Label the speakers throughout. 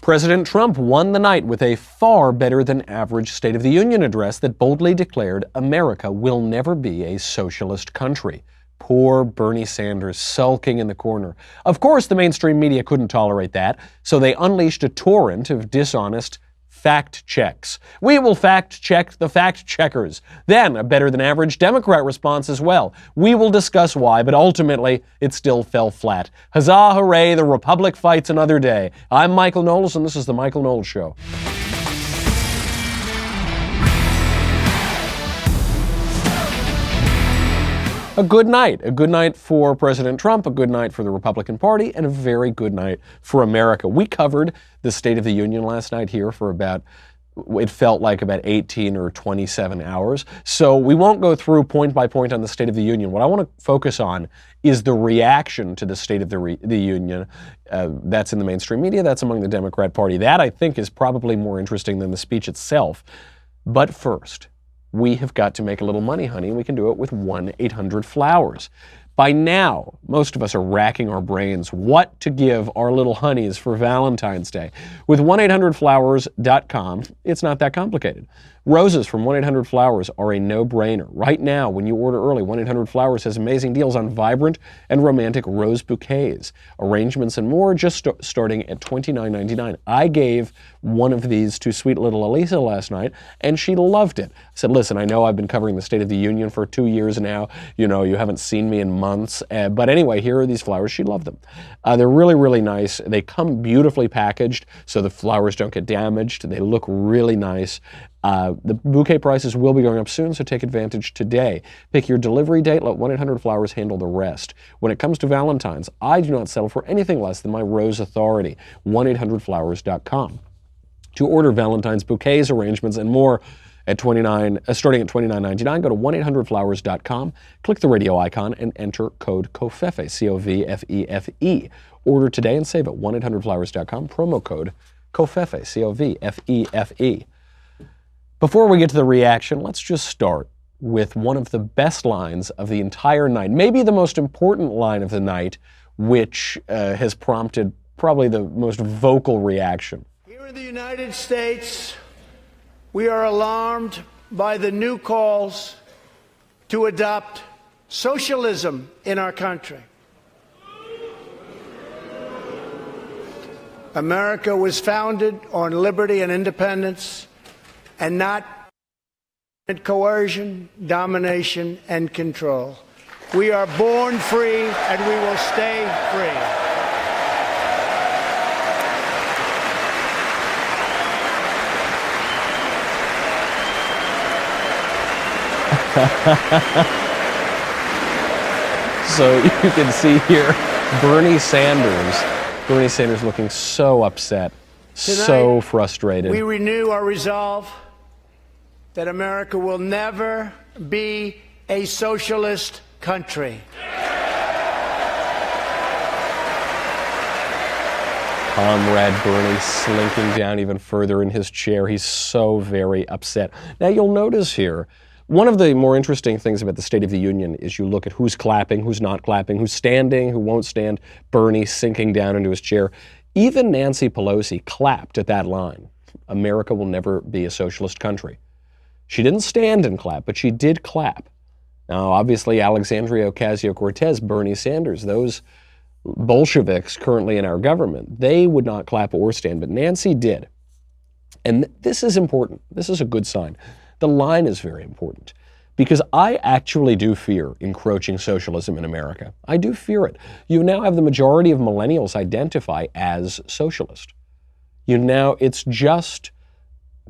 Speaker 1: President Trump won the night with a far better than average State of the Union address that boldly declared America will never be a socialist country. Poor Bernie Sanders sulking in the corner. Of course, the mainstream media couldn't tolerate that, so they unleashed a torrent of dishonest fact checks. We will fact check the fact checkers. Then a better than average Democrat response as well. We will discuss why, but ultimately it still fell flat. Huzzah, hooray, the Republic fights another day. I'm Michael Knowles, and this is The Michael Knowles Show. A good night for President Trump, a good night for the Republican Party, and a very good night for America. We covered the State of the Union last night here for it felt like about 18 or 27 hours. So we won't go through point by point on the State of the Union. What I want to focus on is the reaction to the State of the Union. That's in the mainstream media, that's among the Democrat Party. That, I think, is probably more interesting than the speech itself. But first, we have got to make a little money, honey, and we can do it with 1-800-FLOWERS. By now, most of us are racking our brains what to give our little honeys for Valentine's Day. With 1-800-FLOWERS.com, it's not that complicated. Roses from 1-800-FLOWERS are a no-brainer. Right now, when you order early, 1-800-FLOWERS has amazing deals on vibrant and romantic rose bouquets, arrangements, and more, just starting at $29.99. I gave one of these to sweet little Elisa last night, and she loved it. I said, listen, I know I've been covering the State of the Union for 2 years now. You know, you haven't seen me in months. But anyway, here are these flowers. She loved them. They're really, really nice. They come beautifully packaged, so the flowers don't get damaged. They look really nice. The bouquet prices will be going up soon, so take advantage today. Pick your delivery date, let 1-800-FLOWERS handle the rest. When it comes to Valentine's, I do not settle for anything less than my rose authority, 1-800-FLOWERS.com. To order Valentine's bouquets, arrangements, and more starting at $29.99, go to 1-800-FLOWERS.com, click the radio icon, and enter code COFEFE, C-O-V-F-E-F-E. Order today and save at 1-800-FLOWERS.com, promo code COFEFE, C-O-V-F-E-F-E. Before we get to the reaction, let's just start with one of the best lines of the entire night, maybe the most important line of the night, which has prompted probably the most vocal reaction.
Speaker 2: Here in the United States, we are alarmed by the new calls to adopt socialism in our country. America was founded on liberty and independence, and not coercion, domination, and control. We are born free, and we will stay free.
Speaker 1: So you can see here Bernie Sanders looking so upset, so frustrated.
Speaker 2: We renew our resolve that America will never be a socialist country.
Speaker 1: Comrade Bernie slinking down even further in his chair. He's so very upset. Now you'll notice here, one of the more interesting things about the State of the Union is you look at who's clapping, who's not clapping, who's standing, who won't stand. Bernie sinking down into his chair. Even Nancy Pelosi clapped at that line. America will never be a socialist country. She didn't stand and clap, but she did clap. Now, obviously, Alexandria Ocasio-Cortez, Bernie Sanders, those Bolsheviks currently in our government, they would not clap or stand, but Nancy did. And this is important. This is a good sign. The line is very important because I actually do fear encroaching socialism in America. I do fear it. You now have the majority of millennials identify as socialist. It's just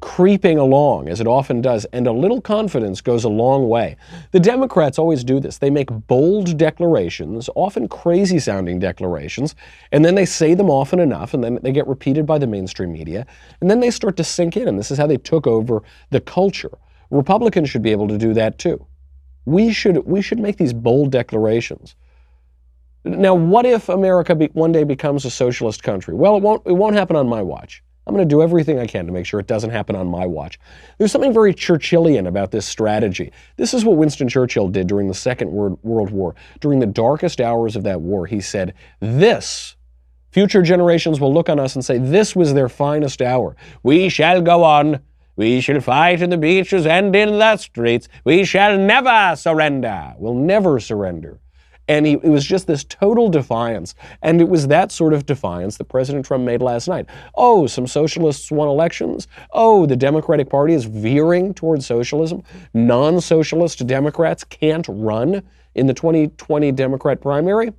Speaker 1: creeping along, as it often does, and a little confidence goes a long way. The Democrats always do this. They make bold declarations, often crazy-sounding declarations, and then they say them often enough, and then they get repeated by the mainstream media, and then they start to sink in, and this is how they took over the culture. Republicans should be able to do that too. We should make these bold declarations. Now, what if America one day becomes a socialist country? Well, it won't happen on my watch. I'm going to do everything I can to make sure it doesn't happen on my watch. There's something very Churchillian about this strategy. This is what Winston Churchill did during the Second World War. During the darkest hours of that war, he said, "This Future generations will look on us and say, this was their finest hour. We shall go on. We shall fight in the beaches and in the streets. We shall never surrender. We'll never surrender. And it was just this total defiance. And it was that sort of defiance that President Trump made last night. Oh, some socialists won elections. Oh, the Democratic Party is veering towards socialism. Non-socialist Democrats can't run in the 2020 Democrat primary.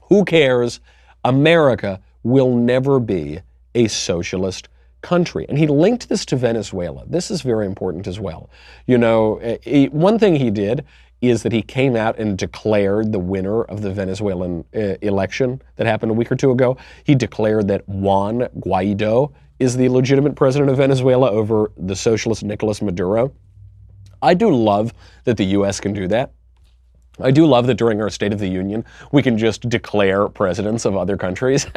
Speaker 1: Who cares? America will never be a socialist country. And he linked this to Venezuela. This is very important as well. You know, one thing he did is that he came out and declared the winner of the Venezuelan election that happened a week or two ago. He declared that Juan Guaido is the legitimate president of Venezuela over the socialist Nicolas Maduro. I do love that the U.S. can do that. I do love that during our State of the Union, we can just declare presidents of other countries.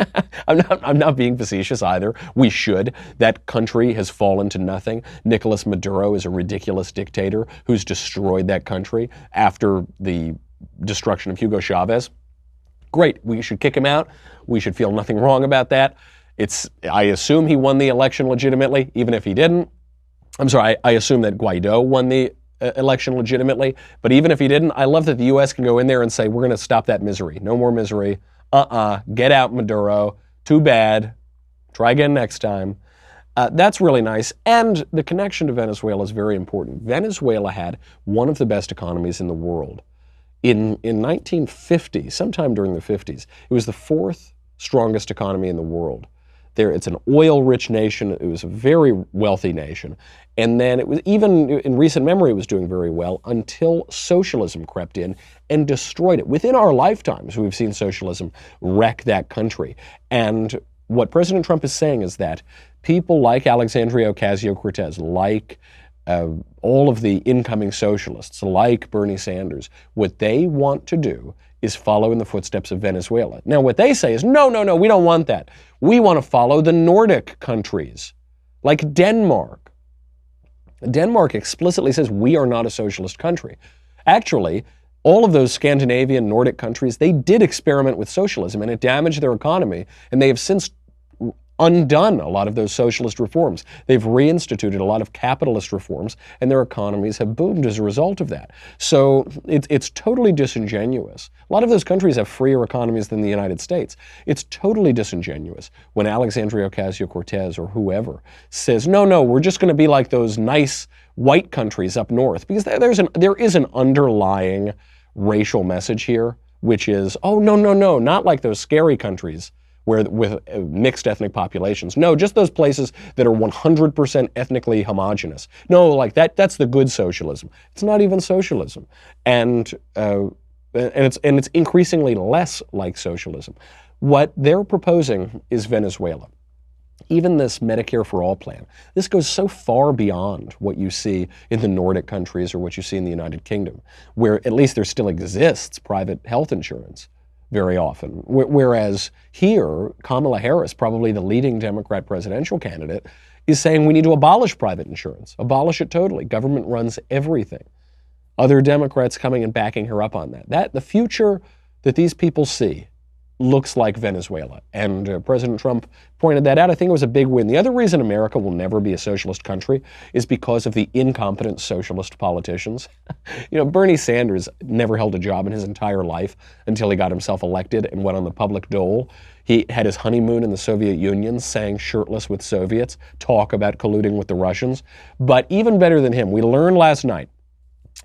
Speaker 1: I'm not being facetious either. We should. That country has fallen to nothing. Nicolas Maduro is a ridiculous dictator who's destroyed that country after the destruction of Hugo Chavez. Great. We should kick him out. We should feel nothing wrong about that. I assume he won the election legitimately, even if he didn't. I'm sorry, I assume that Guaido won the election legitimately, but even if he didn't, I love that the U.S. can go in there and say, we're going to stop that misery. No more misery. Get out, Maduro. Too bad. Try again next time. That's really nice. And the connection to Venezuela is very important. Venezuela had one of the best economies in the world. In 1950, sometime during the 50s, it was the fourth strongest economy in the world. It's an oil-rich nation. It was a very wealthy nation. And then it was, even in recent memory, it was doing very well until socialism crept in and destroyed it. Within our lifetimes, we've seen socialism wreck that country. And what President Trump is saying is that people like Alexandria Ocasio-Cortez, like all of the incoming socialists, like Bernie Sanders, what they want to do is follow in the footsteps of Venezuela. Now, what they say is, no, we don't want that. We want to follow the Nordic countries, like Denmark. Denmark explicitly says we are not a socialist country. Actually, all of those Scandinavian Nordic countries, they did experiment with socialism and it damaged their economy, and they have since undone a lot of those socialist reforms. They've reinstituted a lot of capitalist reforms, and their economies have boomed as a result of that. So it's totally disingenuous. A lot of those countries have freer economies than the United States. It's totally disingenuous when Alexandria Ocasio-Cortez or whoever says, no, we're just going to be like those nice white countries up north, because there is an underlying racial message here, which is, oh, no, not like those scary countries with mixed ethnic populations. No, just those places that are 100% ethnically homogenous. No, like that's the good socialism. It's not even socialism. And it's increasingly less like socialism. What they're proposing is Venezuela. Even this Medicare for All plan, this goes so far beyond what you see in the Nordic countries or what you see in the United Kingdom, where at least there still exists private health insurance very often. Whereas here, Kamala Harris, probably the leading Democrat presidential candidate, is saying we need to abolish private insurance. Abolish it totally. Government runs everything. Other Democrats coming and backing her up on that. The future that these people see looks like Venezuela. And President Trump pointed that out. I think it was a big win. The other reason America will never be a socialist country is because of the incompetent socialist politicians. Bernie Sanders never held a job in his entire life until he got himself elected and went on the public dole. He had his honeymoon in the Soviet Union, sang shirtless with Soviets, talk about colluding with the Russians. But even better than him, we learned last night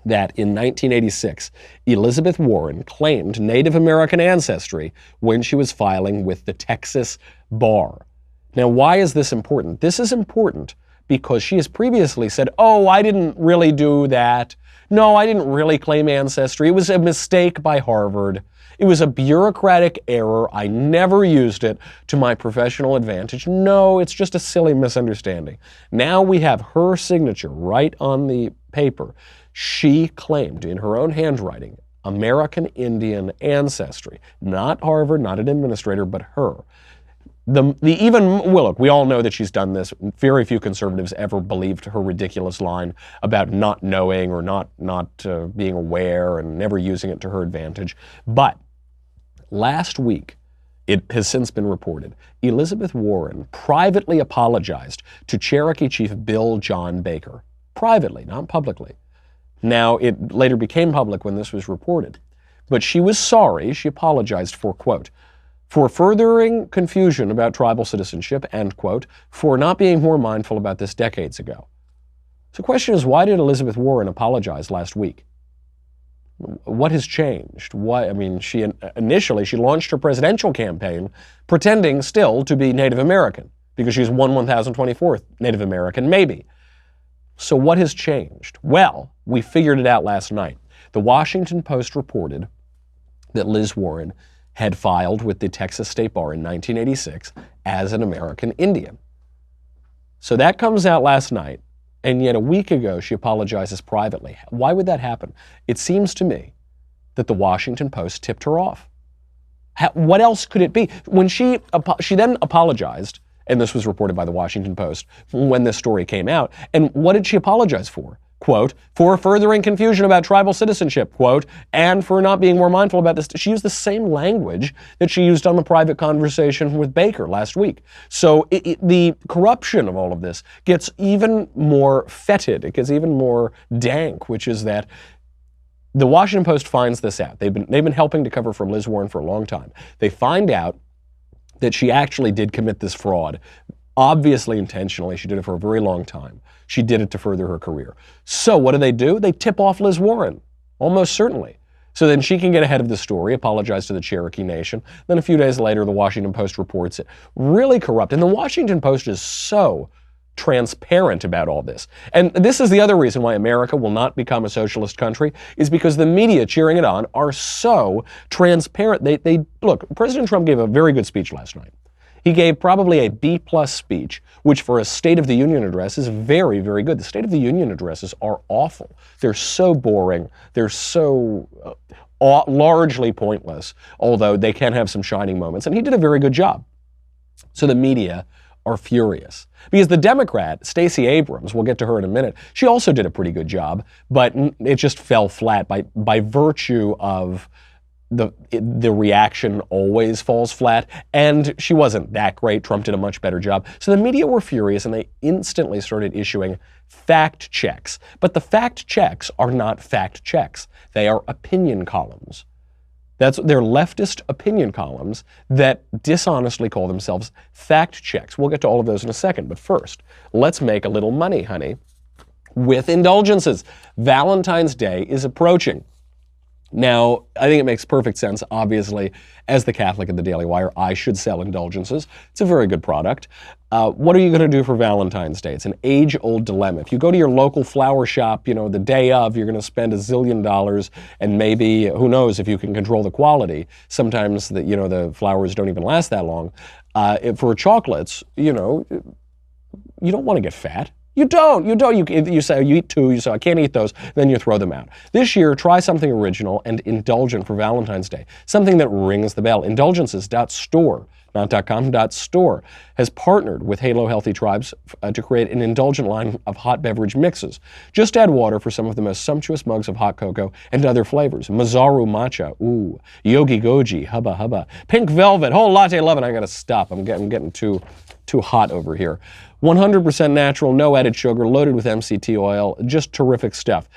Speaker 1: that in 1986, Elizabeth Warren claimed Native American ancestry when she was filing with the Texas bar. Now, why is this important? This is important because she has previously said, oh, I didn't really do that. No, I didn't really claim ancestry. It was a mistake by Harvard. It was a bureaucratic error. I never used it to my professional advantage. No, it's just a silly misunderstanding. Now we have her signature right on the paper. She claimed in her own handwriting American Indian ancestry, not Harvard, not an administrator, but her. Look, we all know that she's done this. Very few conservatives ever believed her ridiculous line about not knowing or not being aware and never using it to her advantage. But last week, It has since been reported. Elizabeth Warren privately apologized to Cherokee Chief Bill John Baker. Privately, not publicly. Now, it later became public when this was reported. But she was sorry. She apologized for, quote, for furthering confusion about tribal citizenship, end quote, for not being more mindful about this decades ago. So the question is, why did Elizabeth Warren apologize last week? What has changed? She initially launched her presidential campaign pretending still to be Native American because she's 1/1024th Native American, maybe. So what has changed? Well, we figured it out last night. The Washington Post reported that Liz Warren had filed with the Texas State Bar in 1986 as an American Indian. So that comes out last night. And yet a week ago, she apologizes privately. Why would that happen? It seems to me that the Washington Post tipped her off. What else could it be? When she then apologized, and this was reported by the Washington Post when this story came out, and what did she apologize for? Quote, for furthering confusion about tribal citizenship, quote, and for not being more mindful about this. She used the same language that she used on the private conversation with Baker last week. So the corruption of all of this gets even more fetid. It gets even more dank, which is that the Washington Post finds this out. They've been helping to cover for Liz Warren for a long time. They find out that she actually did commit this fraud, obviously intentionally. She did it for a very long time. She did it to further her career. So what do? They tip off Liz Warren, almost certainly. So then she can get ahead of the story, apologize to the Cherokee Nation. Then a few days later, the Washington Post reports it. Really corrupt. And the Washington Post is so transparent about all this. And this is the other reason why America will not become a socialist country, is because the media cheering it on are so transparent. Look, President Trump gave a very good speech last night. He gave probably a B+ speech, which for a State of the Union address is very, very good. The State of the Union addresses are awful. They're so boring. They're so largely pointless, although they can have some shining moments. And he did a very good job. So the media are furious. Because the Democrat, Stacey Abrams, we'll get to her in a minute, she also did a pretty good job, but it just fell flat by virtue of the reaction always falls flat, and she wasn't that great. Trump did a much better job. So the media were furious, and they instantly started issuing fact checks. But the fact checks are not fact checks. They are opinion columns. They're leftist opinion columns that dishonestly call themselves fact checks. We'll get to all of those in a second, but first, let's make a little money, honey, with indulgences. Valentine's Day is approaching. Now, I think it makes perfect sense, obviously, as the Catholic at the Daily Wire, I should sell indulgences. It's a very good product. What are you going to do for Valentine's Day? It's an age-old dilemma. If you go to your local flower shop, the day of, you're going to spend $1 zillion, and maybe, who knows if you can control the quality. Sometimes, the flowers don't even last that long. For chocolates, you don't want to get fat. You don't. You say, you eat 2, you say, I can't eat those, then you throw them out. This year, try something original and indulgent for Valentine's Day. Something that rings the bell. Indulgences.store, not .com, .store, has partnered with Halo Healthy Tribes to create an indulgent line of hot beverage mixes. Just add water for some of the most sumptuous mugs of hot cocoa and other flavors. Mazaru matcha, ooh. Yogi goji, hubba hubba. Pink velvet, whole latte lovin'. I gotta stop. I'm getting too hot over here. 100% natural, no added sugar, loaded with MCT oil, just terrific stuff.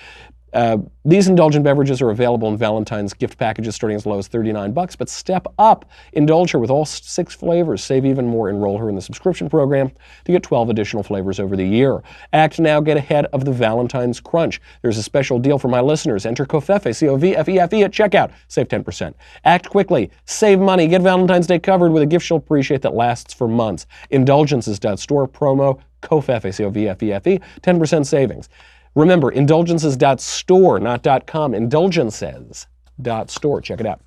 Speaker 1: These indulgent beverages are available in Valentine's gift packages starting as low as $39, but step up. Indulge her with all 6 flavors. Save even more. Enroll her in the subscription program to get 12 additional flavors over the year. Act now, get ahead of the Valentine's Crunch. There's a special deal for my listeners. Enter COVFEFE, C-O-V-F-E-F-E at checkout. Save 10%. Act quickly. Save money. Get Valentine's Day covered with a gift she'll appreciate that lasts for months. Indulgences.store, promo COVFEFE, C-O-V-F-E-F-E, 10% savings. Remember, indulgences.store, not .com, indulgences.store. Check it out.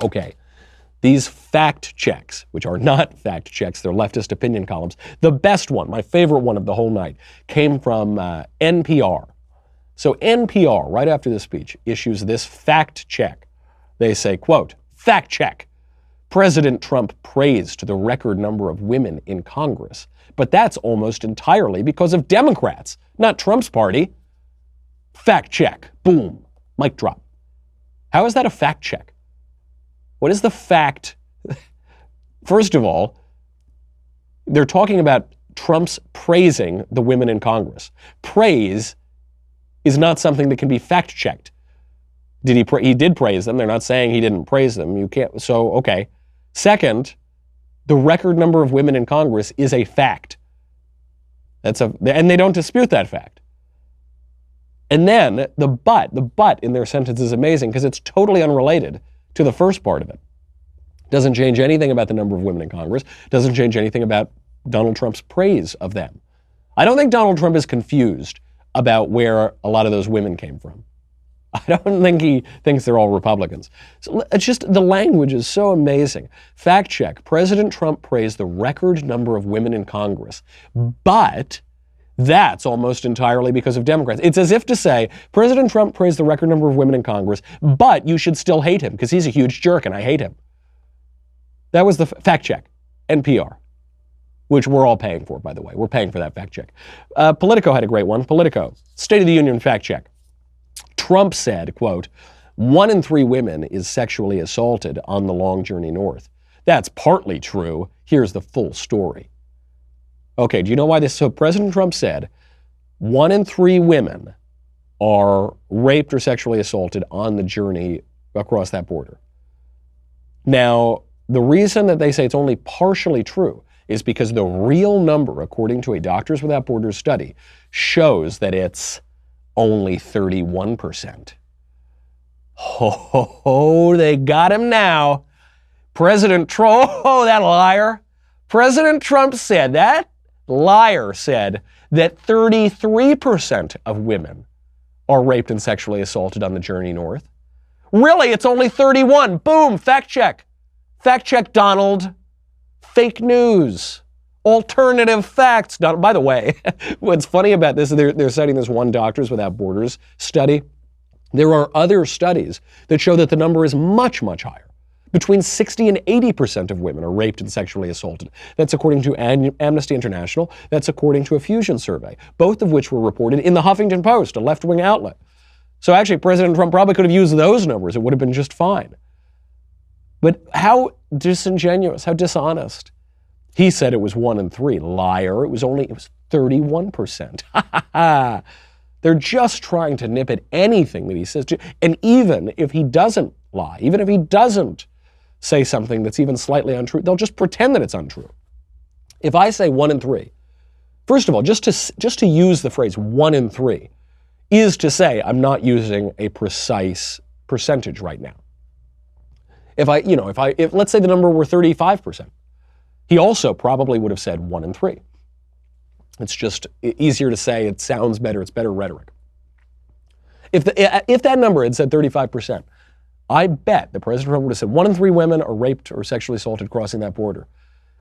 Speaker 1: Okay, these fact checks, which are not fact checks, they're leftist opinion columns. The best one, my favorite one of the whole night, came from NPR. So NPR, right after this speech, issues this fact check. They say, quote, fact check. President Trump praised the record number of women in Congress, but that's almost entirely because of Democrats, not Trump's party. Fact check. Boom. Mic drop. How is that a fact check? What is the fact? First of all, they're talking about Trump's praising the women in Congress. Praise is not something that can be fact-checked. He did praise them. They're not saying he didn't praise them. You can't. So, okay. Second, the record number of women in Congress is a fact. And they don't dispute that fact. And then the but in their sentence is amazing because it's totally unrelated to the first part of it. Doesn't change anything about the number of women in Congress. Doesn't change anything about Donald Trump's praise of them. I don't think Donald Trump is confused about where a lot of those women came from. I don't think he thinks they're all Republicans. So it's just, the language is so amazing. Fact check. President Trump praised the record number of women in Congress, but that's almost entirely because of Democrats. It's as if to say, President Trump praised the record number of women in Congress, but you should still hate him because he's a huge jerk and I hate him. That was the fact check, NPR, which we're all paying for, by the way. We're paying for that fact check. Politico had a great one. Politico, State of the Union fact check. Trump said, quote, 1 in 3 women is sexually assaulted on the long journey north. That's partly true. Here's the full story. Okay, do you know why this? So President Trump said 1 in 3 women are raped or sexually assaulted on the journey across that border. Now, the reason that they say it's only partially true is because the real number, according to a Doctors Without Borders study, shows that it's only 31%. Oh, they got him now. President Trump, oh, that liar. President Trump said, that liar said that 33% of women are raped and sexually assaulted on the journey north. Really, it's only 31. Boom, fact check. Fact check, Donald. Fake news. Alternative facts. By the way, what's funny about this is they're citing this one Doctors Without Borders study. There are other studies that show that the number is much, much higher. Between 60 and 80% of women are raped and sexually assaulted. That's according to Amnesty International. That's according to a Fusion survey, both of which were reported in the Huffington Post, a left-wing outlet. So actually, President Trump probably could have used those numbers. It would have been just fine. But how disingenuous, how dishonest. He said it was 1 in 3. Liar. It was 31%. They're just trying to nip at anything that he says. And even if he doesn't lie, even if he doesn't say something that's even slightly untrue, they'll just pretend that it's untrue. If I say 1 in 3, first of all, just to use the phrase 1 in 3 is to say I'm not using a precise percentage right now. If let's say the number were 35%, he also probably would have said 1 in 3. It's just easier to say, it sounds better, it's better rhetoric. If that number had said 35%, I bet that President Trump would have said 1 in 3 women are raped or sexually assaulted crossing that border.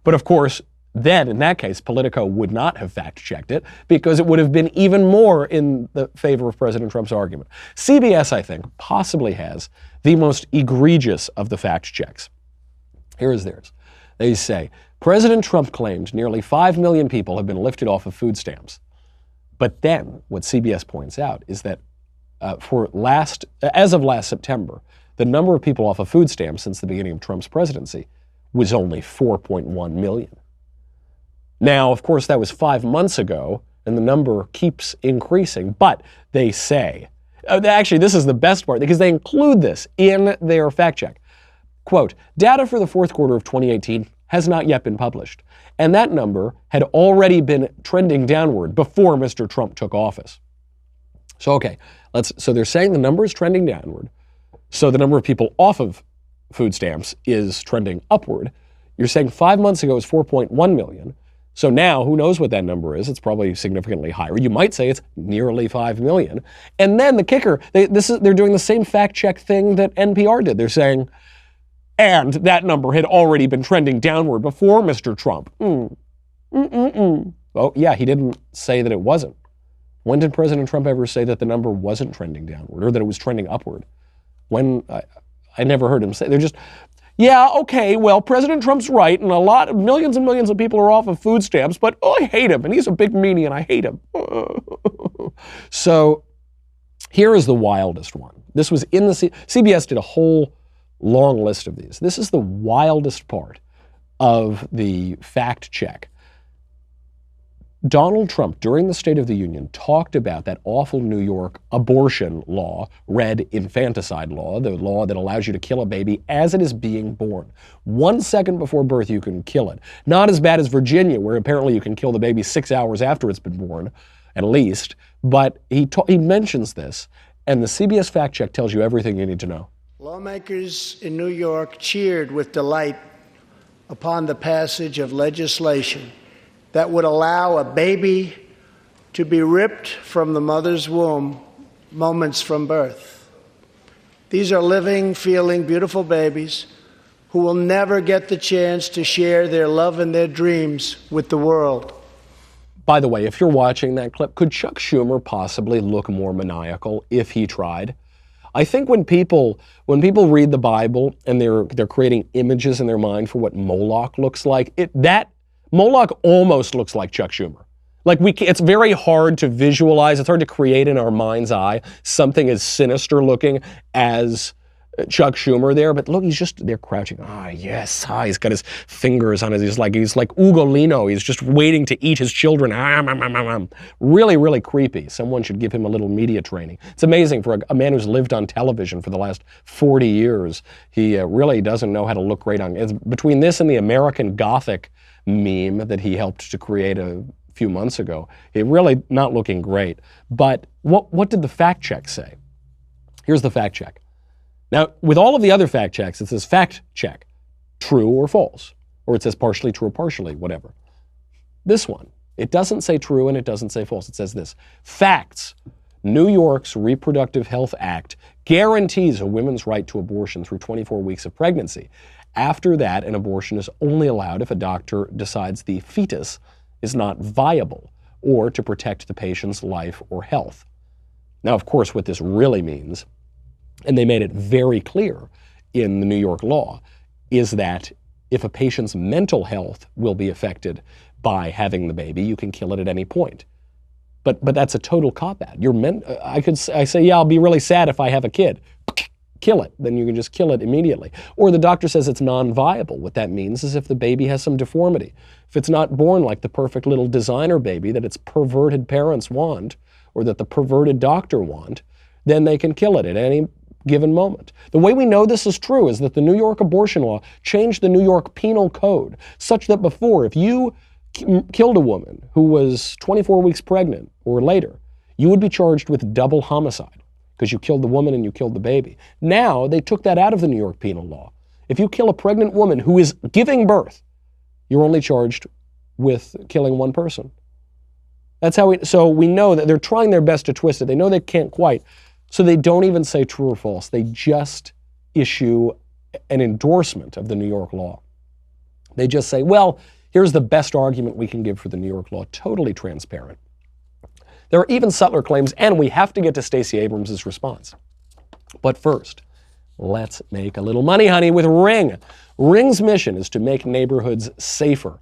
Speaker 1: But of course, then in that case, Politico would not have fact-checked it because it would have been even more in the favor of President Trump's argument. CBS, I think, possibly has the most egregious of the fact checks. Here is theirs. They say, President Trump claimed nearly 5 million people have been lifted off of food stamps. But then, what CBS points out is that as of last September, the number of people off of food stamps since the beginning of Trump's presidency was only 4.1 million. Now, of course, that was 5 months ago, and the number keeps increasing. But they say, actually, this is the best part, because they include this in their fact check. Quote, data for the fourth quarter of 2018 has not yet been published, and that number had already been trending downward before Mr. Trump took office. So, okay, so they're saying the number is trending downward, so the number of people off of food stamps is trending upward. You're saying 5 months ago it was 4.1 million. So now, who knows what that number is? It's probably significantly higher. You might say it's nearly 5 million. And then the kicker, they're doing the same fact check thing that NPR did. They're saying, and that number had already been trending downward before Mr. Trump. Oh, yeah, he didn't say that it wasn't. When did President Trump ever say that the number wasn't trending downward or that it was trending upward? When, I never heard him say. They're just, yeah, okay, well, President Trump's right, and millions and millions of people are off of food stamps, but I hate him, and he's a big meanie, and I hate him. So here is the wildest one. This was in the CBS did a whole long list of these. This is the wildest part of the fact check. Donald Trump, during the State of the Union, talked about that awful New York abortion law, red infanticide law, the law that allows you to kill a baby as it is being born. 1 second before birth, you can kill it. Not as bad as Virginia, where apparently you can kill the baby 6 hours after it's been born, at least. But he mentions this, and the CBS Fact Check tells you everything you need to know.
Speaker 2: Lawmakers in New York cheered with delight upon the passage of legislation that would allow a baby to be ripped from the mother's womb moments from birth. These are living, feeling, beautiful babies who will never get the chance to share their love and their dreams with the world.
Speaker 1: By the way, if you're watching that clip, could Chuck Schumer possibly look more maniacal if he tried? I think when people read the Bible and they're creating images in their mind for what Moloch looks like, Moloch almost looks like Chuck Schumer. It's very hard to visualize, it's hard to create in our mind's eye something as sinister looking as Chuck Schumer there, but look, they're crouching. Yes, he's got his fingers on his, he's like Ugolino, he's just waiting to eat his children. Really, really creepy. Someone should give him a little media training. It's amazing for a man who's lived on television for the last 40 years. He really doesn't know how to look great on, between this and the American Gothic meme that he helped to create a few months ago, he really not looking great. But what did the fact check say? Here's the fact check. Now, with all of the other fact checks, it says fact check, true or false, or it says partially true or partially, whatever. This one, it doesn't say true and it doesn't say false. It says this: facts. New York's Reproductive Health Act guarantees a woman's right to abortion through 24 weeks of pregnancy. After that, an abortion is only allowed if a doctor decides the fetus is not viable or to protect the patient's life or health. Now, of course, what this really means, and they made it very clear in the New York law, is that if a patient's mental health will be affected by having the baby, you can kill it at any point. But that's a total cop-out. I say, yeah, I'll be really sad if I have a kid. Kill it. Then you can just kill it immediately. Or the doctor says it's non-viable. What that means is if the baby has some deformity, if it's not born like the perfect little designer baby that its perverted parents want, or that the perverted doctor want, then they can kill it at any given moment. The way we know this is true is that the New York abortion law changed the New York Penal Code such that before, if you killed a woman who was 24 weeks pregnant or later, you would be charged with double homicide because you killed the woman and you killed the baby. Now, they took that out of the New York penal law. If you kill a pregnant woman who is giving birth, you're only charged with killing one person. That's how so we know that they're trying their best to twist it. They know they can't quite. So they don't even say true or false. They just issue an endorsement of the New York law. They just say, well, here's the best argument we can give for the New York law. Totally transparent. There are even subtler claims, and we have to get to Stacey Abrams' response. But first, let's make a little money, honey, with Ring. Ring's mission is to make neighborhoods safer.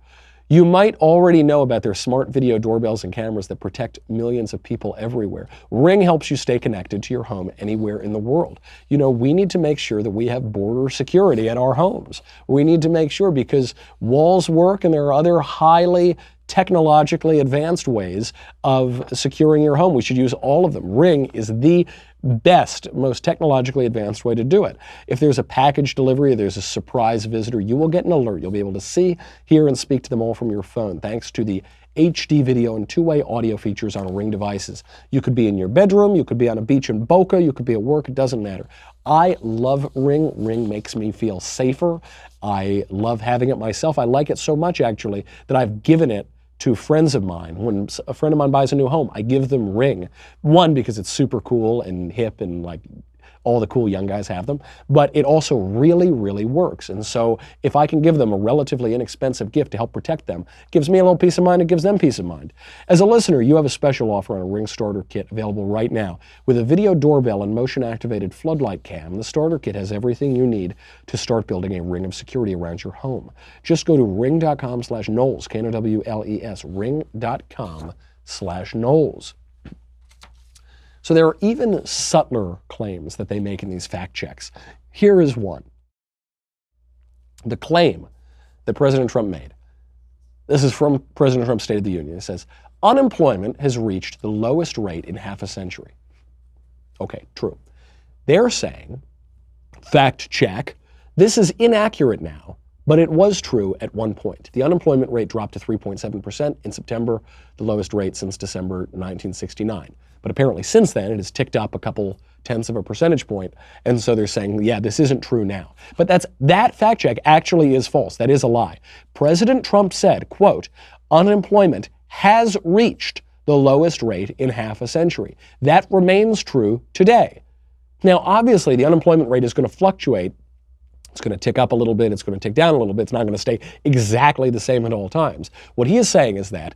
Speaker 1: You might already know about their smart video doorbells and cameras that protect millions of people everywhere. Ring helps you stay connected to your home anywhere in the world. You know, we need to make sure that we have border security at our homes. We need to make sure, because walls work and there are other highly technologically advanced ways of securing your home. We should use all of them. Ring is the best, most technologically advanced way to do it. If there's a package delivery, there's a surprise visitor, you will get an alert. You'll be able to see, hear, and speak to them all from your phone, thanks to the HD video and two-way audio features on Ring devices. You could be in your bedroom, you could be on a beach in Boca, you could be at work, it doesn't matter. I love Ring. Ring makes me feel safer. I love having it myself. I like it so much, actually, that I've given it to friends of mine. When a friend of mine buys a new home, I give them Ring. One, because it's super cool and hip and like all the cool young guys have them, but it also really, really works. And so if I can give them a relatively inexpensive gift to help protect them, it gives me a little peace of mind, it gives them peace of mind. As a listener, you have a special offer on a Ring starter kit available right now. With a video doorbell and motion-activated floodlight cam, the starter kit has everything you need to start building a ring of security around your home. Just go to ring.com/Knowles, Knowles, ring.com/Knowles. So there are even subtler claims that they make in these fact checks. Here is one. The claim that President Trump made. This is from President Trump's State of the Union. It says, unemployment has reached the lowest rate in half a century. Okay, true. They're saying, fact check, this is inaccurate now, but it was true at one point. The unemployment rate dropped to 3.7% in September, the lowest rate since December 1969. But apparently since then, it has ticked up a couple tenths of a percentage point. And so they're saying, yeah, this isn't true now. But that fact check actually is false. That is a lie. President Trump said, quote, unemployment has reached the lowest rate in half a century. That remains true today. Now, obviously, the unemployment rate is going to fluctuate. It's going to tick up a little bit. It's going to tick down a little bit. It's not going to stay exactly the same at all times. What he is saying is that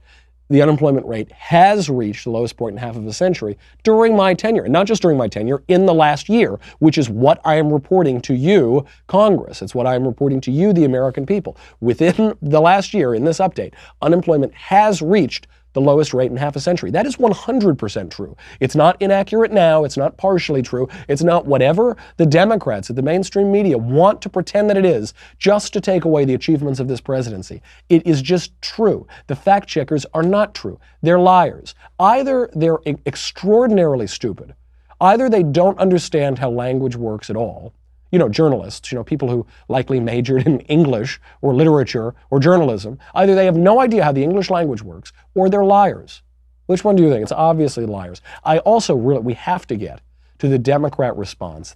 Speaker 1: the unemployment rate has reached the lowest point in half of a century during my tenure. And not just during my tenure, in the last year, which is what I am reporting to you, Congress. It's what I am reporting to you, the American people. Within the last year, in this update, unemployment has reached the lowest rate in half a century. That is 100% true. It's not inaccurate now. It's not partially true. It's not whatever the Democrats at the mainstream media want to pretend that it is, just to take away the achievements of this presidency. It is just true. The fact checkers are not true. They're liars. Either they're extraordinarily stupid, either they don't understand how language works at all. You know, journalists, people who likely majored in English or literature or journalism, either they have no idea how the English language works or they're liars. Which one do you think? It's obviously liars. We have to get to the Democrat response.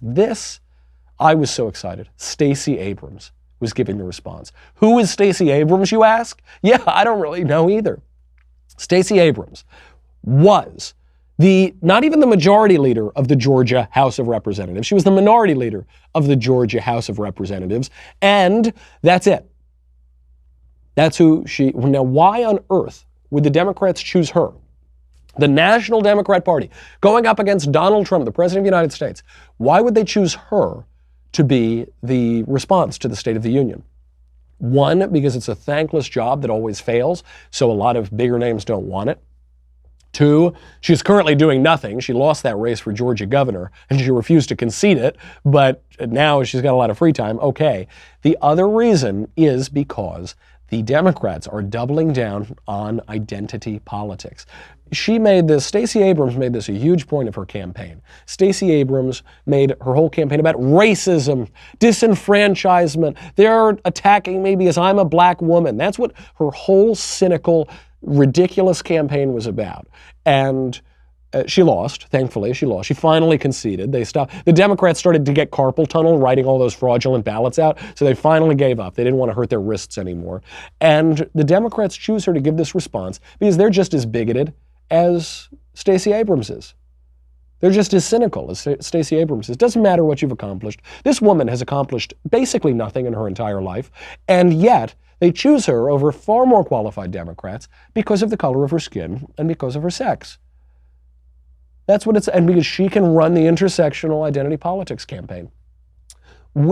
Speaker 1: I was so excited. Stacey Abrams was giving the response. Who is Stacey Abrams, you ask? Yeah, I don't really know either. Stacey Abrams was not even the majority leader of the Georgia House of Representatives. She was the minority leader of the Georgia House of Representatives, and that's it. That's who now why on earth would the Democrats choose her? The National Democrat Party, going up against Donald Trump, the President of the United States. Why would they choose her to be the response to the State of the Union? One, because it's a thankless job that always fails, so a lot of bigger names don't want it. Two, she's currently doing nothing. She lost that race for Georgia governor, and she refused to concede it, but now she's got a lot of free time. Okay. The other reason is because the Democrats are doubling down on identity politics. Stacey Abrams made this a huge point of her campaign. Stacey Abrams made her whole campaign about racism, disenfranchisement. They're attacking me because I'm a black woman. That's what her whole cynical, ridiculous campaign was about. And she lost, thankfully, she lost. She finally conceded. They stopped. The Democrats started to get carpal tunnel writing all those fraudulent ballots out, so they finally gave up. They didn't want to hurt their wrists anymore. And the Democrats choose her to give this response because they're just as bigoted as Stacey Abrams is. They're just as cynical as Stacey Abrams is. Doesn't matter what you've accomplished. This woman has accomplished basically nothing in her entire life, and yet they choose her over far more qualified Democrats because of the color of her skin and because of her sex. That's what it's, and because she can run the intersectional identity politics campaign.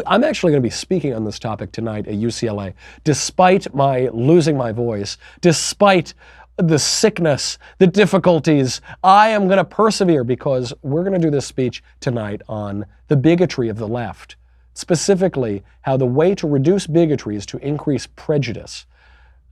Speaker 1: I'm actually going to be speaking on this topic tonight at UCLA, despite my losing my voice, despite the sickness, the difficulties. I am going to persevere because we're going to do this speech tonight on the bigotry of the left. Specifically, how the way to reduce bigotry is to increase prejudice.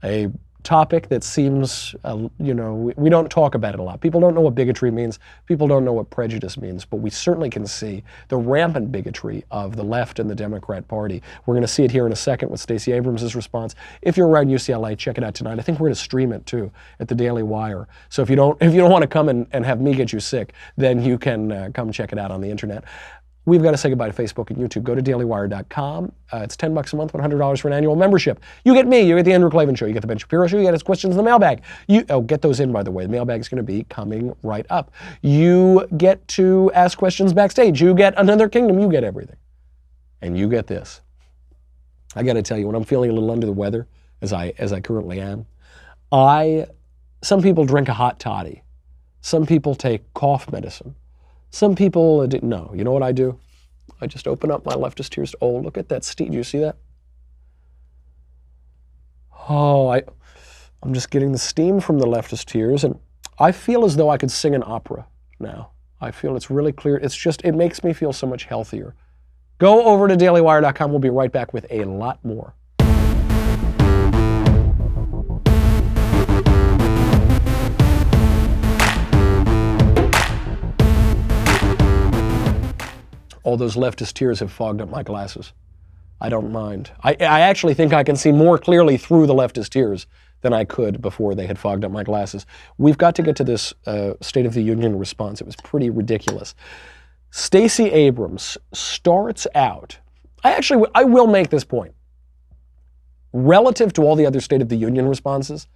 Speaker 1: A topic that seems, we don't talk about it a lot. People don't know what bigotry means. People don't know what prejudice means, but we certainly can see the rampant bigotry of the left and the Democrat Party. We're going to see it here in a second with Stacey Abrams' response. If you're around UCLA, check it out tonight. I think we're going to stream it too at the Daily Wire. So if you don't want to come and have me get you sick, then you can come check it out on the internet. We've got to say goodbye to Facebook and YouTube. Go to dailywire.com. It's $10 a month, $100 for an annual membership. You get me, you get the Andrew Klavan Show, you get the Ben Shapiro Show, you get his questions in the mailbag. Get those in, by the way. The mailbag is going to be coming right up. You get to ask questions backstage. You get Another Kingdom. You get everything. And you get this. I got to tell you, when I'm feeling a little under the weather, as I currently am, some people drink a hot toddy. Some people take cough medicine. Some people didn't know. You know what I do? I just open up my leftist tears. Oh, look at that steam. Do you see that? Oh, I'm just getting the steam from the leftist tears, and I feel as though I could sing an opera now. I feel it's really clear. It makes me feel so much healthier. Go over to dailywire.com. We'll be right back with a lot more. all those leftist tears have fogged up my glasses. I don't mind. I actually think I can see more clearly through the leftist tears than I could before they had fogged up my glasses. We've got to get to this State of the Union response. It was pretty ridiculous. Stacey Abrams starts out, I will make this point. Relative to all the other State of the Union responses,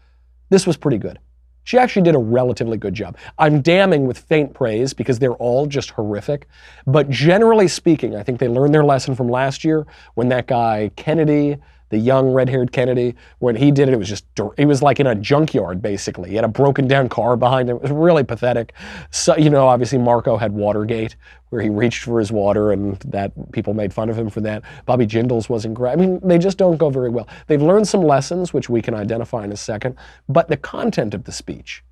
Speaker 1: this was pretty good. She actually did a relatively good job. I'm damning with faint praise because they're all just horrific. But generally speaking, I think they learned their lesson from last year when that guy Kennedy, the young red-haired Kennedy, when he did it, it was like in a junkyard, basically. He had a broken down car behind him. It was really pathetic. So, obviously Marco had Watergate, where he reached for his water, and that people made fun of him for that. Bobby Jindal's wasn't great. I mean, they just don't go very well. They've learned some lessons, which we can identify in a second, but the content of the speech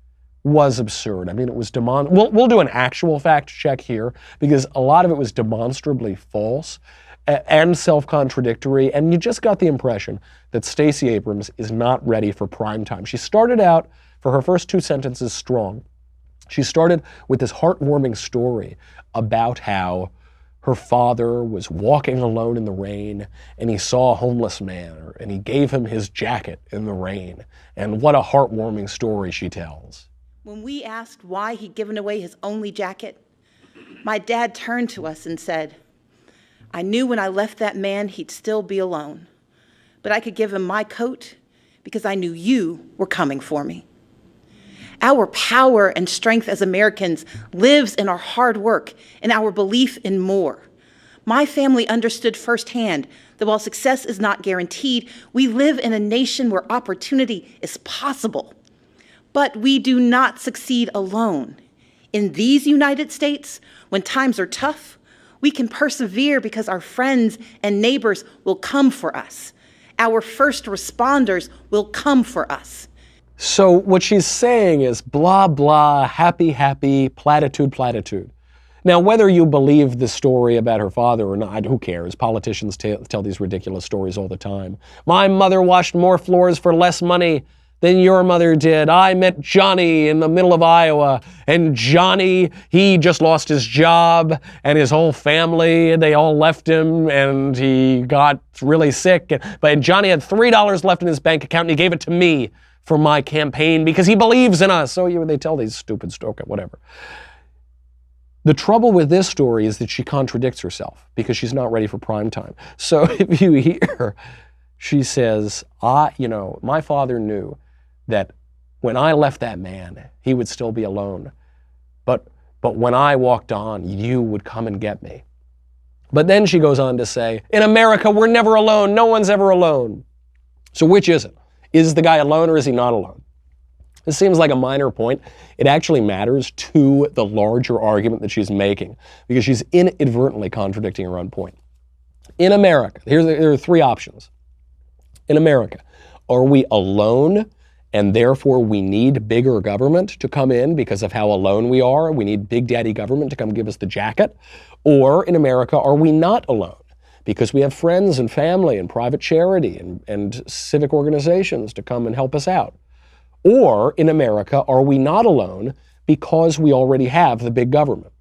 Speaker 1: was absurd. I mean, it was we'll do an actual fact check here, because a lot of it was demonstrably false and self-contradictory, and you just got the impression that Stacey Abrams is not ready for prime time. She started out, for her first 2 sentences, strong. She started with this heartwarming story about how her father was walking alone in the rain, and he saw a homeless man, and he gave him his jacket in the rain. And what a heartwarming story she tells.
Speaker 3: When we asked why he'd given away his only jacket, my dad turned to us and said, "I knew when I left that man he'd still be alone, but I could give him my coat because I knew you were coming for me." Our power and strength as Americans lives in our hard work and our belief in more. My family understood firsthand that while success is not guaranteed, we live in a nation where opportunity is possible. But we do not succeed alone. In these United States, when times are tough, we can persevere because our friends and neighbors will come for us. Our first responders will come for us.
Speaker 1: So what she's saying is blah, blah, happy, happy, platitude, platitude. Now, whether you believe the story about her father or not, who cares? Politicians tell these ridiculous stories all the time. My mother washed more floors for less money than your mother did. I met Johnny in the middle of Iowa, and Johnny, he just lost his job and his whole family, and they all left him, and he got really sick. But Johnny had $3 left in his bank account, and he gave it to me for my campaign because he believes in us. So they tell these stupid stories, whatever. The trouble with this story is that she contradicts herself because she's not ready for prime time. So if you hear, she says, my father knew that when I left that man, he would still be alone. But when I walked on, you would come and get me. But then she goes on to say, in America, we're never alone. No one's ever alone. So which is it? Is the guy alone or is he not alone? This seems like a minor point. It actually matters to the larger argument that she's making because she's inadvertently contradicting her own point. In America, there are 3 options. In America, are we alone and therefore we need bigger government to come in because of how alone we are? We need Big Daddy government to come give us the jacket? Or in America, are we not alone because we have friends and family and private charity and civic organizations to come and help us out? Or in America, are we not alone because we already have the big government?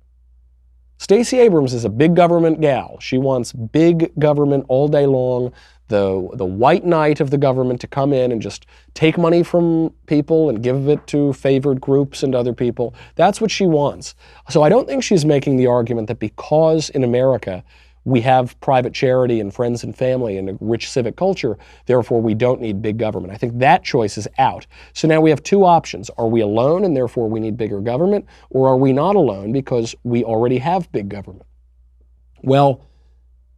Speaker 1: Stacey Abrams is a big government gal. She wants big government all day long, the white knight of the government to come in and just take money from people and give it to favored groups and other people. That's what she wants. So I don't think she's making the argument that because in America we have private charity and friends and family and a rich civic culture, therefore we don't need big government. I think that choice is out. So now we have 2 options. Are we alone and therefore we need bigger government? Or are we not alone because we already have big government? Well,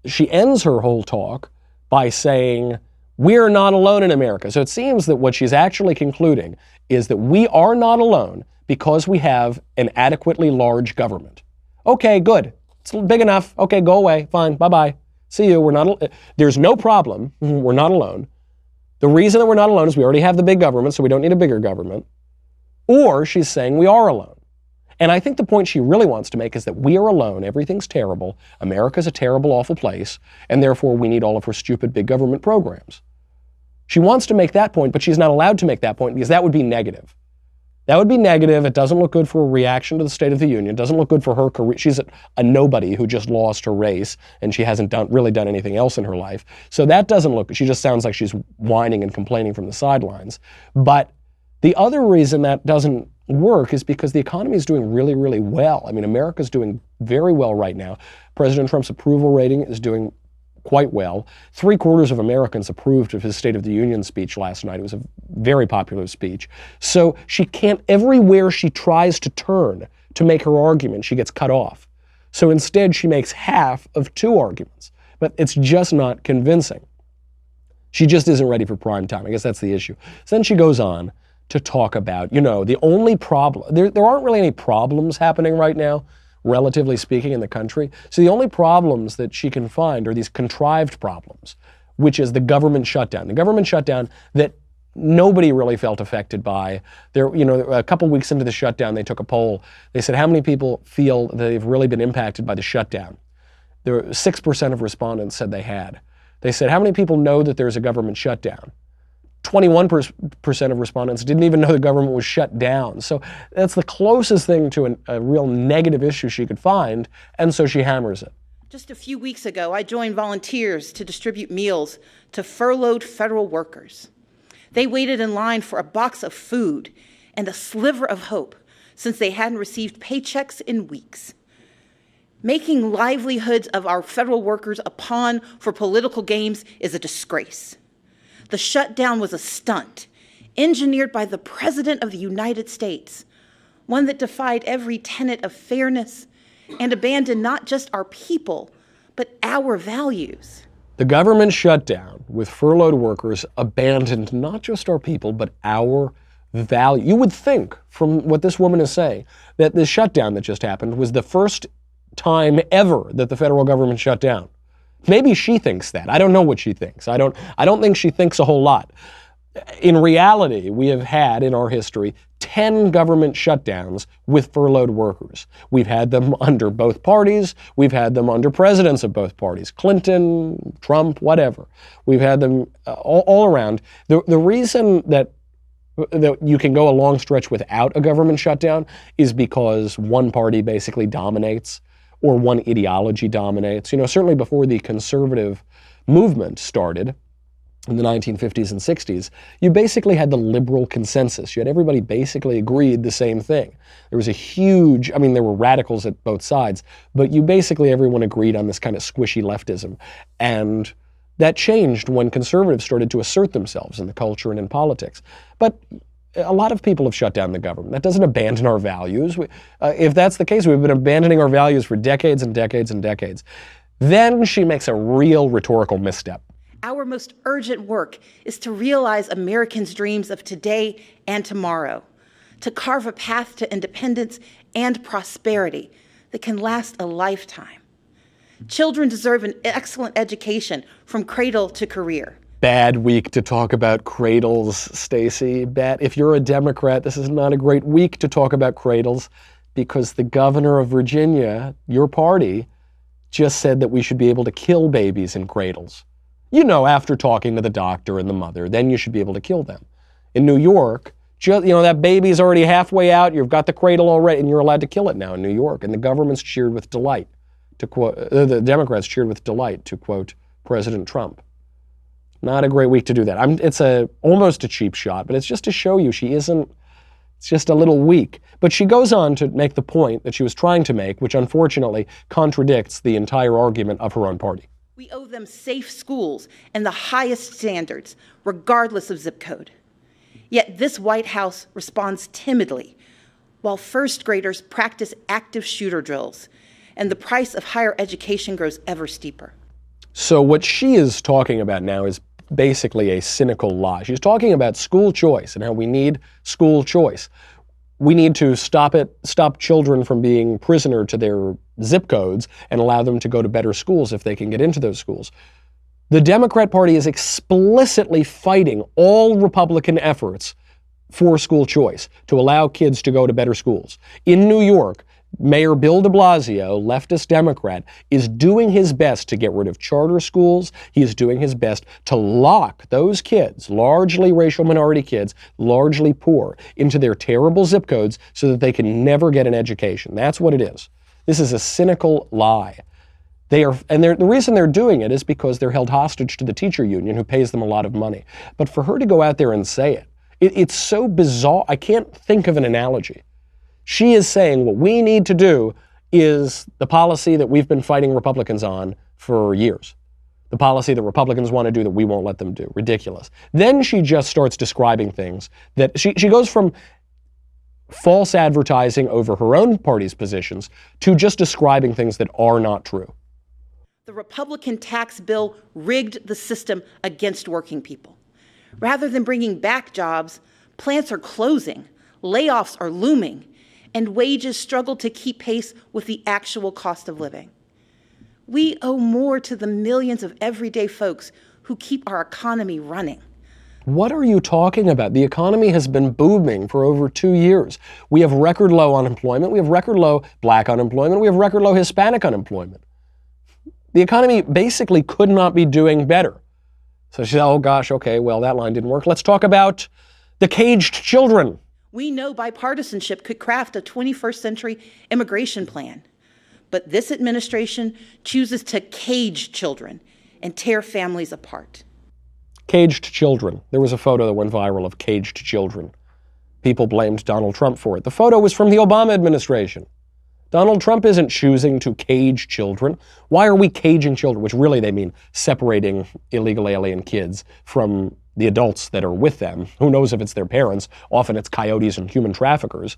Speaker 1: she ends her whole talk by saying, we're not alone in America. So it seems that what she's actually concluding is that we are not alone because we have an adequately large government. Okay, good. It's big enough. Okay, go away. Fine. Bye-bye. See you. There's no problem. We're not alone. The reason that we're not alone is we already have the big government, so we don't need a bigger government. Or she's saying we are alone. And I think the point she really wants to make is that we are alone. Everything's terrible. America's a terrible, awful place. And therefore, we need all of her stupid big government programs. She wants to make that point, but she's not allowed to make that point because that would be negative. That would be negative. It doesn't look good for a reaction to the State of the Union. It doesn't look good for her career. She's a nobody who just lost her race, and she hasn't really done anything else in her life. So that doesn't look good. She just sounds like she's whining and complaining from the sidelines. But the other reason that doesn't work is because the economy is doing really, really well. I mean, America's doing very well right now. President Trump's approval rating is doing quite well. 3/4 of Americans approved of his State of the Union speech last night. It was a very popular speech. So she can't, everywhere she tries to turn to make her argument, she gets cut off. So instead, she makes half of 2 arguments. But it's just not convincing. She just isn't ready for prime time. I guess that's the issue. So then she goes on to talk about, the only problem, there aren't really any problems happening right now, relatively speaking, in the country. So the only problems that she can find are these contrived problems, which is the government shutdown. The government shutdown that nobody really felt affected by. A couple weeks into the shutdown, they took a poll. They said, how many people feel that they've really been impacted by the shutdown? There were 6% of respondents said they had. They said, how many people know that there's a government shutdown? 21% of respondents didn't even know the government was shut down. So that's the closest thing to a real negative issue she could find, and so she hammers it.
Speaker 3: Just a few weeks ago, I joined volunteers to distribute meals to furloughed federal workers. They waited in line for a box of food and a sliver of hope since they hadn't received paychecks in weeks. Making livelihoods of our federal workers a pawn for political games is a disgrace. The shutdown was a stunt, engineered by the President of the United States, one that defied every tenet of fairness and abandoned not just our people, but our values.
Speaker 1: The government shutdown with furloughed workers abandoned not just our people, but our value. You would think, from what this woman is saying, that the shutdown that just happened was the first time ever that the federal government shut down. Maybe she thinks that. I don't know what she thinks. I don't think she thinks a whole lot. In reality, we have had in our history 10 government shutdowns with furloughed workers. We've had them under both parties. We've had them under presidents of both parties, Clinton, Trump, whatever. We've had them all around. The reason that you can go a long stretch without a government shutdown is because one party basically dominates, or one ideology dominates. Certainly before the conservative movement started in the 1950s and 60s, you basically had the liberal consensus. You had everybody basically agreed the same thing. There was there were radicals at both sides, but everyone agreed on this kind of squishy leftism. And that changed when conservatives started to assert themselves in the culture and in politics. But a lot of people have shut down the government. That doesn't abandon our values. If that's the case, we've been abandoning our values for decades and decades and decades. Then she makes a real rhetorical misstep.
Speaker 3: Our most urgent work is to realize Americans' dreams of today and tomorrow, to carve a path to independence and prosperity that can last a lifetime. Children deserve an excellent education from cradle to career.
Speaker 1: Bad week to talk about Cradles, Stacey. Bad. If you're a Democrat, this is not a great week to talk about Cradles, because the governor of Virginia, your party, just said that we should be able to kill babies in cradles. After talking to the doctor and the mother, then you should be able to kill them. In New York, that baby's already halfway out, you've got the cradle already, and you're allowed to kill it now in New York. And the government's cheered with delight, to quote, the Democrats cheered with delight, to quote President Trump. Not a great week to do that. It's almost a cheap shot, but it's just to show you it's just a little weak. But she goes on to make the point that she was trying to make, which unfortunately contradicts the entire argument of her own party.
Speaker 3: We owe them safe schools and the highest standards, regardless of zip code. Yet this White House responds timidly, while first graders practice active shooter drills, and the price of higher education grows ever steeper.
Speaker 1: So what she is talking about now is basically a cynical lie. She's talking about school choice and how we need school choice. We need to stop children from being prisoner to their zip codes and allow them to go to better schools if they can get into those schools. The Democrat Party is explicitly fighting all Republican efforts for school choice, to allow kids to go to better schools. In New York, Mayor Bill de Blasio, leftist Democrat, is doing his best to get rid of charter schools. He is doing his best to lock those kids, largely racial minority kids, largely poor, into their terrible zip codes so that they can never get an education. That's what it is. This is a cynical lie. The reason they're doing it is because they're held hostage to the teacher union who pays them a lot of money. But for her to go out there and say it's so bizarre. I can't think of an analogy. She is saying what we need to do is the policy that we've been fighting Republicans on for years. The policy that Republicans want to do that we won't let them do. Ridiculous. Then she just starts describing things that she goes from false advertising over her own party's positions to just describing things that are not true.
Speaker 3: The Republican tax bill rigged the system against working people. Rather than bringing back jobs, plants are closing, layoffs are looming, and wages struggle to keep pace with the actual cost of living. We owe more to the millions of everyday folks who keep our economy running.
Speaker 1: What are you talking about? The economy has been booming for over 2 years. We have record low unemployment. We have record low black unemployment. We have record low Hispanic unemployment. The economy basically could not be doing better. So she said, oh gosh, okay, well, that line didn't work. Let's talk about the caged children.
Speaker 3: We know bipartisanship could craft a 21st century immigration plan, but this administration chooses to cage children and tear families apart.
Speaker 1: Caged children. There was a photo that went viral of caged children. People blamed Donald Trump for it. The photo was from the Obama administration. Donald Trump isn't choosing to cage children. Why are we caging children? Which really they mean separating illegal alien kids from the adults that are with them. Who knows if it's their parents? Often it's coyotes and human traffickers.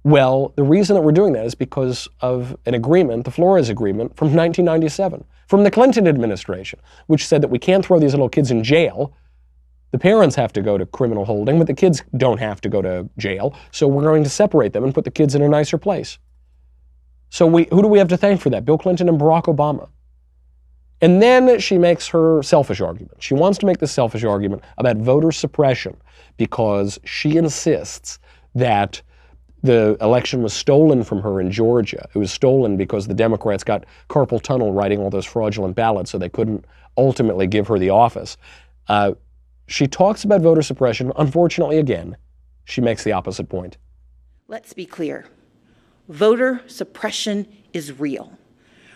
Speaker 1: Well, the reason that we're doing that is because of an agreement, the Flores Agreement from 1997, from the Clinton administration, which said that we can't throw these little kids in jail. The parents have to go to criminal holding, but the kids don't have to go to jail. So we're going to separate them and put the kids in a nicer place. So who do we have to thank for that? Bill Clinton and Barack Obama. And then she makes her selfish argument. She wants to make this selfish argument about voter suppression because she insists that the election was stolen from her in Georgia. It was stolen because the Democrats got carpal tunnel writing all those fraudulent ballots, so they couldn't ultimately give her the office. She talks about voter suppression. Unfortunately, again, she makes the opposite point.
Speaker 3: Let's be clear. Voter suppression is real.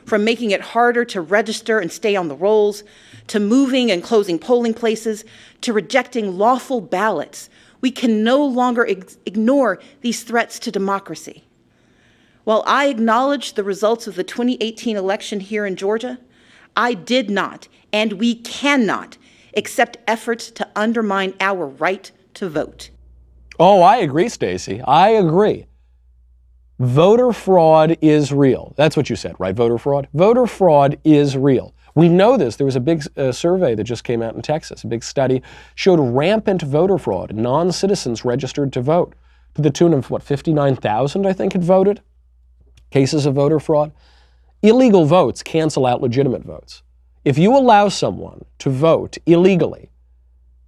Speaker 3: From making it harder to register and stay on the rolls, to moving and closing polling places, to rejecting lawful ballots, we can no longer ignore these threats to democracy. While I acknowledge the results of the 2018 election here in Georgia, I did not, and we cannot, accept efforts to undermine our right to vote.
Speaker 1: Oh, I agree, Stacey. I agree. Voter fraud is real. That's what you said, right? Voter fraud? Voter fraud is real. We know this. There was a big survey that just came out in Texas. A big study showed rampant voter fraud. Non-citizens registered to vote to the tune of, 59,000, I think, had voted. Cases of voter fraud. Illegal votes cancel out legitimate votes. If you allow someone to vote illegally,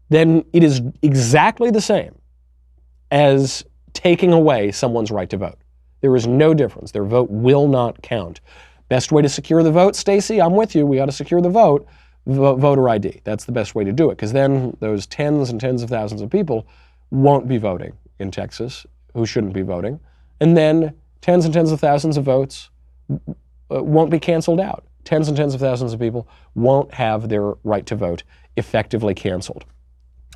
Speaker 1: then it is exactly the same as taking away someone's right to vote. There is no difference. Their vote will not count. Best way to secure the vote, Stacey, I'm with you. We got to secure the vote. Voter ID. That's the best way to do it, because then those tens and tens of thousands of people won't be voting in Texas who shouldn't be voting. And then tens and tens of thousands of votes won't be canceled out. Tens and tens of thousands of people won't have their right to vote effectively canceled.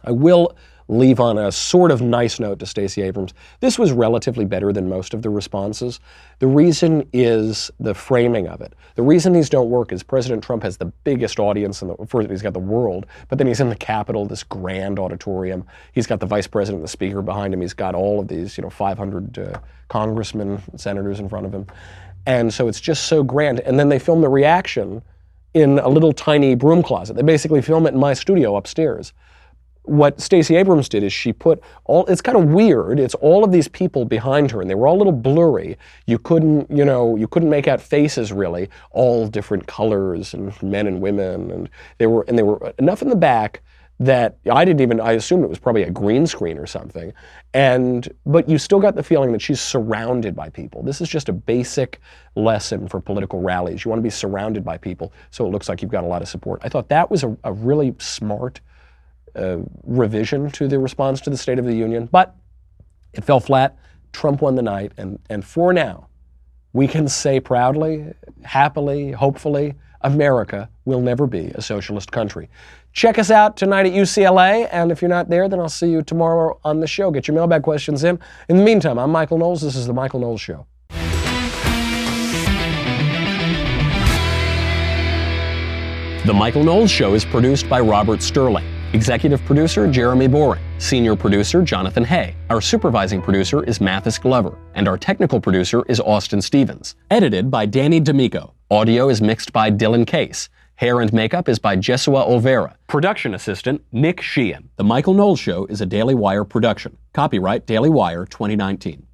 Speaker 1: I will leave on a sort of nice note to Stacey Abrams. This was relatively better than most of the responses. The reason is the framing of it. The reason these don't work is President Trump has the biggest audience, first he's got the world, but then he's in the Capitol, this grand auditorium. He's got the vice president and the speaker behind him. He's got all of these, 500 congressmen, senators in front of him. And so it's just so grand. And then they film the reaction in a little tiny broom closet. They basically film it in my studio upstairs. What Stacey Abrams did is she put it's kind of weird. It's all of these people behind her, and they were all a little blurry. You couldn't make out faces really, all different colors and men and women, and they were enough in the back that I assumed it was probably a green screen or something. But you still got the feeling that she's surrounded by people. This is just a basic lesson for political rallies. You want to be surrounded by people, so it looks like you've got a lot of support. I thought that was a really smart revision to the response to the State of the Union, but it fell flat. Trump won the night, and for now, we can say proudly, happily, hopefully, America will never be a socialist country. Check us out tonight at UCLA, and if you're not there, then I'll see you tomorrow on the show. Get your mailbag questions in. In the meantime, I'm Michael Knowles. This is The Michael Knowles Show. The Michael Knowles Show is produced by Robert Sterling. Executive producer, Jeremy Boring. Senior producer, Jonathan Hay. Our supervising producer is Mathis Glover. And our technical producer is Austin Stevens. Edited by Danny D'Amico. Audio is mixed by Dylan Case. Hair and makeup is by Jesua Olvera. Production assistant, Nick Sheehan. The Michael Knowles Show is a Daily Wire production. Copyright Daily Wire 2019.